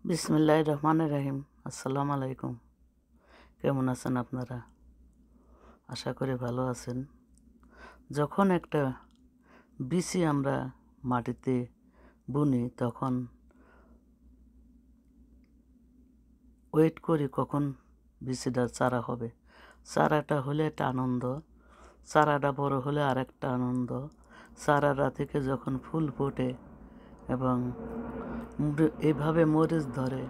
বিসমিল্লাহির রহমানির রহিম। আসসালামু আলাইকুম। কেমন আছেন আপনারা? আশা করি ভালো আছেন। যখন একটা বিচি আমরা মাটিতে বুনি তখন ওয়েট করি কখন বিচিটা চারা হবে। চারাটা হলে একটা আনন্দ, চারাটা বড় হলে আরেকটা আনন্দ। চারাটা থেকে যখন ফুল ফোটে এবং এভাবে মরিচ ধরে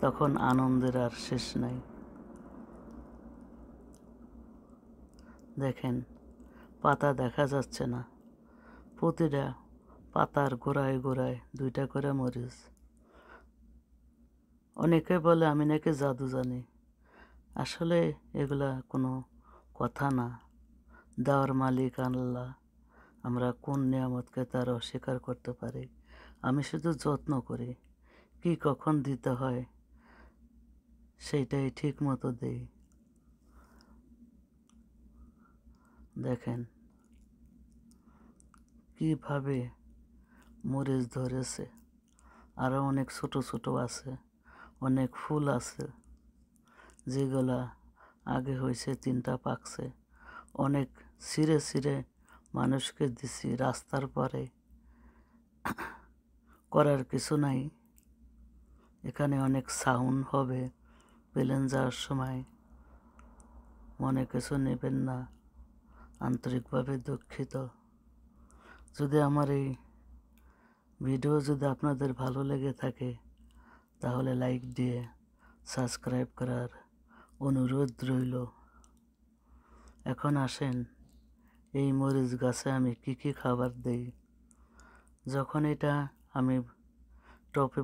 তখন আনন্দের আর শেষ নাই। দেখেন, পাতা দেখা যাচ্ছে না, প্রতিটা পাতার গোড়ায় গোড়ায় দুইটা করে মরিচ। অনেকে বলে আমি নাকি জাদু জানি। আসলে এগুলা কোনো কথা না। দেওয়ার মালিক আল্লাহ। আমরা কোন নিয়ামতকে তার অস্বীকার করতে পারি? আমি শুধু যত্ন করি, কি কখন দিতে হয় সেইটাই ঠিক মতো দেই। দেখেন কিভাবে মরিচ ধরেছে, আরও অনেক ছোট ছোট আছে, অনেক ফুল আছে যেগুলা আগে হয়েছে, 3টা পাকছে। অনেক ছিঁড়ে ছিঁড়ে মানুষকে দিছি রাস্তার পরে। করার কিছু নাই, এখানে অনেক সাউন্ড হবে প্লেন যাওয়ার সময়, মনে কিছু নেবেন না, আন্তরিকভাবে দুঃখিত। যদি আমার এই ভিডিও যদি আপনাদের ভালো লেগে থাকে তাহলে লাইক দিয়ে সাবস্ক্রাইব করার অনুরোধ রইল। এখন আসেন, এই মরিচ গাছে আমি কি কি খাবার দেই। যখন এটা আমি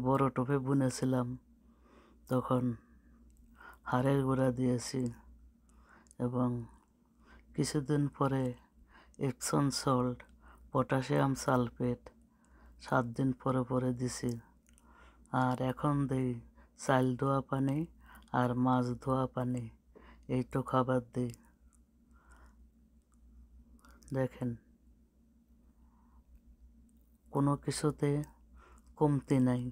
বড় টবে বুনেছিলাম তখন হাড়ের গুঁড়া দিয়েছি এবং কিছুদিন পরে এপসন সল্ট, পটাশিয়াম সালফেট 7 দিন পরে পরে দিছি। আর এখন দিই চাল ধোয়া পানি আর মাছ ধোয়া পানি, এইটো খাবার দিই। দেখেন কোনো কিছুতে কমতি নাই।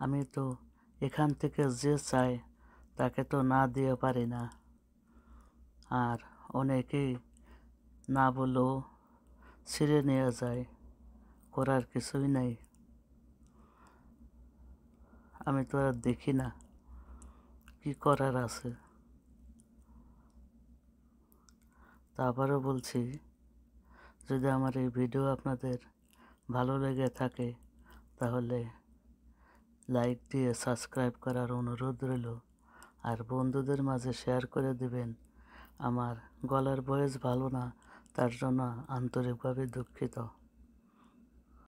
আমি তো এখান থেকে যে চাই তাকে তো না দিয়ে পারি না, আর অনেকেই না বলেও ছিঁড়ে নিয়ে যায়, করার কিছুই নাই। আমি তো আর দেখি না, কি করার আছে। তারপরেও বলছি, যদি আমার এই ভিডিও আপনাদের ভালো লেগে থাকে তাহলে লাইক দিয়ে সাবস্ক্রাইব করার অনুরোধ রইল, আর বন্ধুদের মাঝে শেয়ার করে দিবেন। আমার গলার ভয়েস ভালো না, তার জন্য আন্তরিকভাবে দুঃখিত।